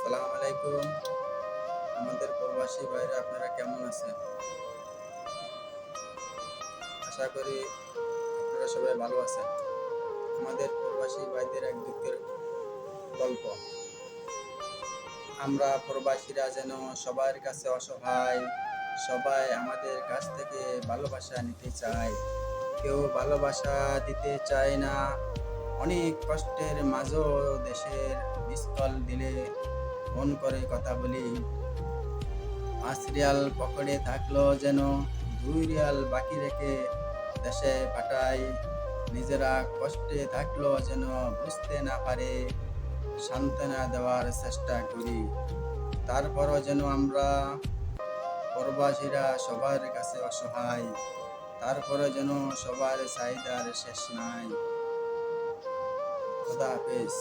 আসসালামু আলাইকুম। আমাদের প্রবাসী ভাইরা আপনারা কেমন আছেন? আশা করি আপনারা সবাই ভালো আছেন। আমাদের প্রবাসী ভাইদের এক দুঃখের গল্প। আমরা প্রবাসীরা যেন সবার কাছে অসহায়, সবাই আমাদের কাছ থেকে ভালোবাসা নিতে চায়। কেউ ভালোবাসা দিতে চায় না। অনেক কষ্টের মাঝেও দেশের মিস কল দিলে মন করে কথা বলি। ৫ রিয়াল পকেটে থাকলো যেন ২ রিয়াল বাকি রেখে দেশে পাঠাই। নিজেরা কষ্টে থাকলো যেন বুঝতে না পারে, সান্ত্বনা দেওয়ার চেষ্টা করি। তারপরও যেন আমরা প্রবাসীরা সবার কাছে অসহায়, তারপরে যেন সবার চাহিদার শেষ নাই। খোদা হাফেজ।